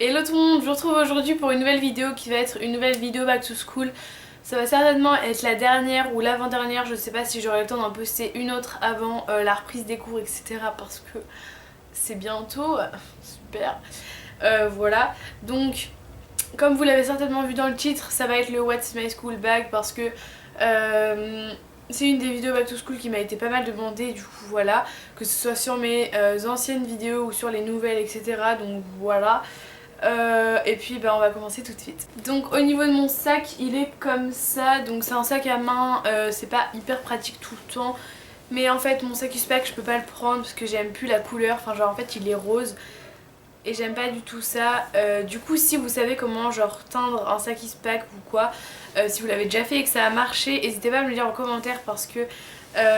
Hello tout le monde, je vous retrouve aujourd'hui pour une nouvelle vidéo qui va être une nouvelle vidéo back to school. Ça va certainement être la dernière ou l'avant-dernière, je sais pas si j'aurai le temps d'en poster une autre avant la reprise des cours etc. parce que c'est bientôt, super. Voilà, donc comme vous l'avez certainement vu dans le titre, ça va être le What's My School Bag parce que c'est une des vidéos back to school qui m'a été pas mal demandée, du coup voilà, que ce soit sur mes anciennes vidéos ou sur les nouvelles etc. Donc voilà. Et puis bah, on va commencer tout de suite. Donc au niveau de mon sac, il est comme ça. Donc c'est un sac à main, c'est pas hyper pratique tout le temps. Mais en fait mon sac Uspack je peux pas le prendre parce que j'aime plus la couleur. Enfin genre en fait il est rose et j'aime pas du tout ça. Du coup si vous savez comment genre teindre un sac Uspack ou quoi, si vous l'avez déjà fait et que ça a marché, n'hésitez pas à me le dire en commentaire parce que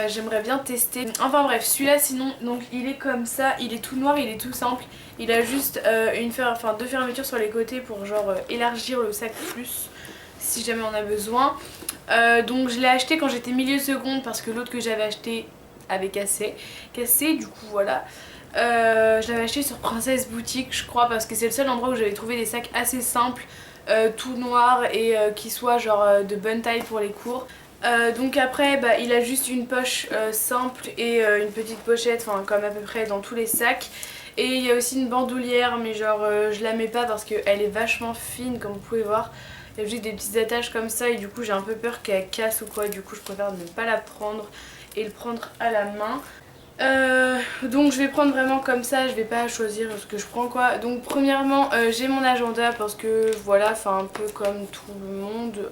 j'aimerais bien tester. Enfin bref, celui-là sinon, donc il est comme ça, il est tout noir, il est tout simple. Il a juste deux fermetures sur les côtés pour genre élargir le sac plus si jamais on a besoin. Donc je l'ai acheté quand j'étais milieu seconde parce que l'autre que j'avais acheté avait cassé, du coup voilà. Je l'avais acheté sur Princesse Boutique je crois parce que c'est le seul endroit où j'avais trouvé des sacs assez simples, tout noirs et qui soient genre de bonne taille pour les cours. Donc après bah, il a juste une poche simple et une petite pochette, enfin comme à peu près dans tous les sacs. Et il y a aussi une bandoulière mais genre je la mets pas parce qu'elle est vachement fine comme vous pouvez voir. Il y a juste des petites attaches comme ça et du coup j'ai un peu peur qu'elle casse ou quoi, du coup je préfère ne pas la prendre et le prendre à la main. Donc je vais prendre vraiment comme ça, je vais pas choisir ce que je prends quoi. Donc premièrement j'ai mon agenda parce que voilà, enfin un peu comme tout le monde,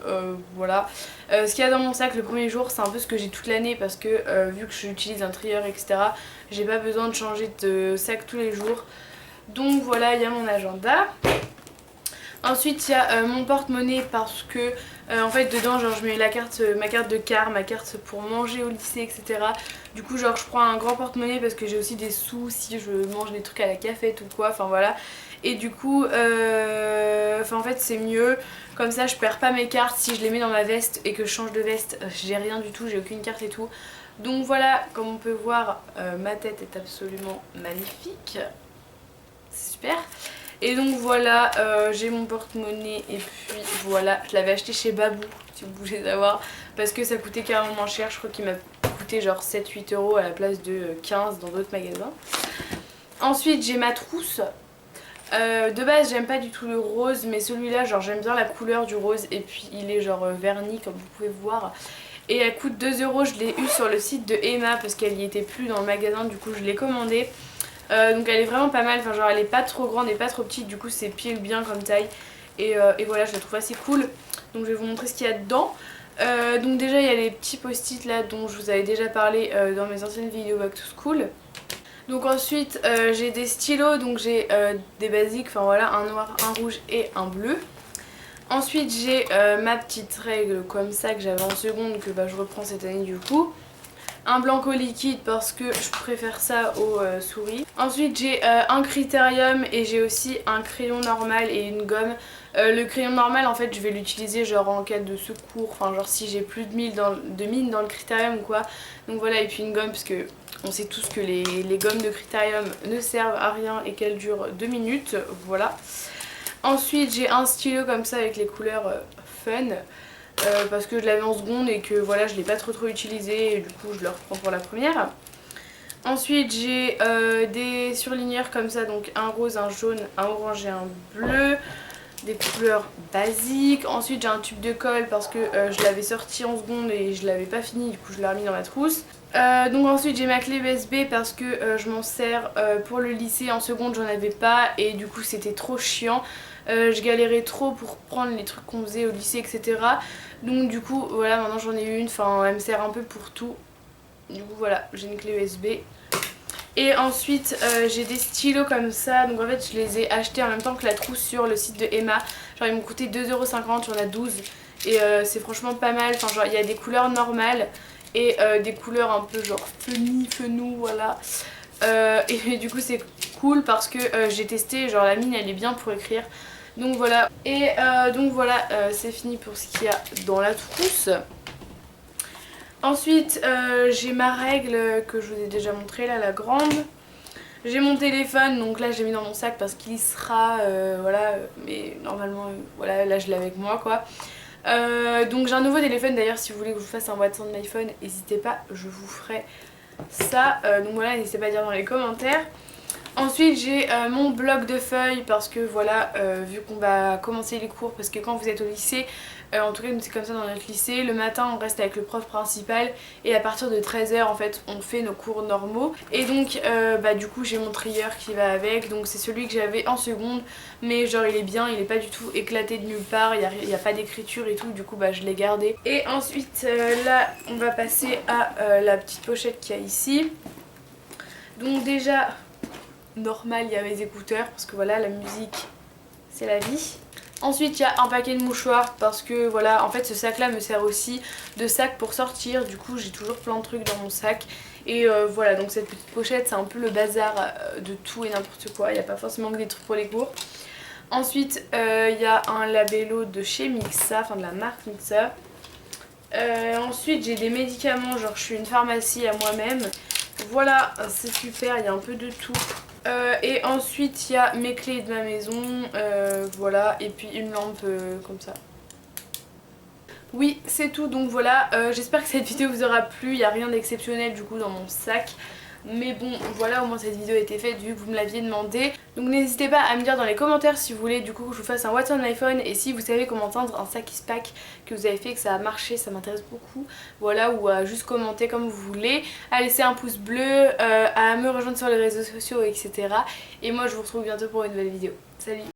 voilà. Ce qu'il y a dans mon sac le premier jour c'est un peu ce que j'ai toute l'année parce que vu que j'utilise un trieur etc, j'ai pas besoin de changer de sac tous les jours. Donc voilà, il y a mon agenda. Ensuite il y a mon porte-monnaie parce que en fait dedans genre je mets la carte, ma carte de car, ma carte pour manger au lycée etc. Du coup genre je prends un grand porte-monnaie parce que j'ai aussi des sous si je mange des trucs à la cafette ou quoi, enfin voilà. Et du coup en fait c'est mieux, comme ça je perds pas mes cartes si je les mets dans ma veste et que je change de veste, j'ai rien du tout, j'ai aucune carte et tout. Donc voilà, comme on peut voir ma tête est absolument magnifique, c'est super. Et donc voilà, j'ai mon porte-monnaie et puis voilà, je l'avais acheté chez Babou si vous voulez savoir parce que ça coûtait carrément moins cher, je crois qu'il m'a coûté genre 7-8 € à la place de 15 dans d'autres magasins. Ensuite j'ai ma trousse. De base j'aime pas du tout le rose mais celui-là genre j'aime bien la couleur du rose et puis il est genre verni comme vous pouvez voir. Et elle coûte 2 €, je l'ai eu sur le site de Emma parce qu'elle y était plus dans le magasin, du coup je l'ai commandée. Donc elle est vraiment pas mal, enfin genre elle est pas trop grande et pas trop petite, du coup c'est pile bien comme taille. Et voilà, je la trouve assez cool. Donc je vais vous montrer ce qu'il y a dedans. Donc déjà il y a les petits post-it là dont je vous avais déjà parlé dans mes anciennes vidéos back to school. Donc ensuite j'ai des stylos, donc j'ai des basiques, enfin voilà, un noir, un rouge et un bleu. Ensuite j'ai ma petite règle comme ça que j'avais en seconde, que bah, je reprends cette année du coup. Un blanco liquide parce que je préfère ça aux souris. Ensuite j'ai un critérium et j'ai aussi un crayon normal et une gomme. Le crayon normal en fait je vais l'utiliser genre en cas de secours, enfin genre si j'ai plus de mine dans le critérium ou quoi. Donc voilà, et puis une gomme parce que on sait tous que les gommes de critérium ne servent à rien et qu'elles durent 2 minutes, voilà. Ensuite j'ai un stylo comme ça avec les couleurs fun. Parce que je l'avais en seconde et que voilà je l'ai pas trop utilisé et du coup je le reprends pour la première. Ensuite j'ai des surligneurs comme ça, donc un rose, un jaune, un orange et un bleu, des couleurs basiques. Ensuite j'ai un tube de colle parce que je l'avais sorti en seconde et je l'avais pas fini, du coup je l'ai remis dans ma trousse. Donc ensuite j'ai ma clé USB parce que je m'en sers pour le lycée. En seconde j'en avais pas et du coup c'était trop chiant. Je galérais trop pour prendre les trucs qu'on faisait au lycée etc. Donc du coup voilà, maintenant j'en ai une, enfin elle me sert un peu pour tout. Du coup voilà, j'ai une clé USB. Et ensuite j'ai des stylos comme ça, donc en fait je les ai achetés en même temps que la trousse sur le site de Emma. Genre ils m'ont coûté 2,50 €, il y en a 12 et c'est franchement pas mal. Enfin genre il y a des couleurs normales et des couleurs un peu genre fenou voilà. Et du coup c'est cool parce que j'ai testé, genre la mine elle est bien pour écrire. Donc voilà, et donc voilà, c'est fini pour ce qu'il y a dans la trousse. Ensuite j'ai ma règle que je vous ai déjà montré là, la grande. J'ai mon téléphone, donc là j'ai mis dans mon sac parce qu'il y sera, voilà, mais normalement, voilà, là je l'ai avec moi quoi. Donc j'ai un nouveau téléphone d'ailleurs, si vous voulez que je vous fasse un What's on my phone, n'hésitez pas, je vous ferai ça. Donc voilà, n'hésitez pas à dire dans les commentaires. Ensuite j'ai mon bloc de feuilles parce que voilà, vu qu'on va commencer les cours, parce que quand vous êtes au lycée, en tout cas c'est comme ça dans notre lycée, le matin on reste avec le prof principal et à partir de 13 h en fait on fait nos cours normaux. Et donc du coup j'ai mon trieur qui va avec, donc c'est celui que j'avais en seconde, mais genre il est bien, il est pas du tout éclaté de nulle part, il n'y a pas d'écriture et tout, du coup je l'ai gardé. Et ensuite là on va passer à la petite pochette qu'il y a ici. Donc déjà normal, il y a mes écouteurs parce que voilà, la musique c'est la vie. Ensuite il y a un paquet de mouchoirs parce que voilà, en fait ce sac là me sert aussi de sac pour sortir, du coup j'ai toujours plein de trucs dans mon sac. Et voilà, donc cette petite pochette c'est un peu le bazar de tout et n'importe quoi, il n'y a pas forcément que des trucs pour les cours. Ensuite il y a un labello de chez Mixa, enfin de la marque Mixa. Ensuite j'ai des médicaments, genre je suis une pharmacie à moi-même. Voilà, c'est super, il y a un peu de tout. Et ensuite il y a mes clés de ma maison, voilà, et puis une lampe comme ça. Oui, c'est tout, donc voilà, j'espère que cette vidéo vous aura plu, il n'y a rien d'exceptionnel du coup dans mon sac. Mais bon, voilà, au moins cette vidéo a été faite vu que vous me l'aviez demandé. Donc n'hésitez pas à me dire dans les commentaires si vous voulez du coup que je vous fasse un What's on iPhone. Et si vous savez comment teindre un sac qui se pack, que vous avez fait, que ça a marché, ça m'intéresse beaucoup. Voilà, ou à juste commenter comme vous voulez, à laisser un pouce bleu, à me rejoindre sur les réseaux sociaux, etc. Et moi je vous retrouve bientôt pour une nouvelle vidéo. Salut!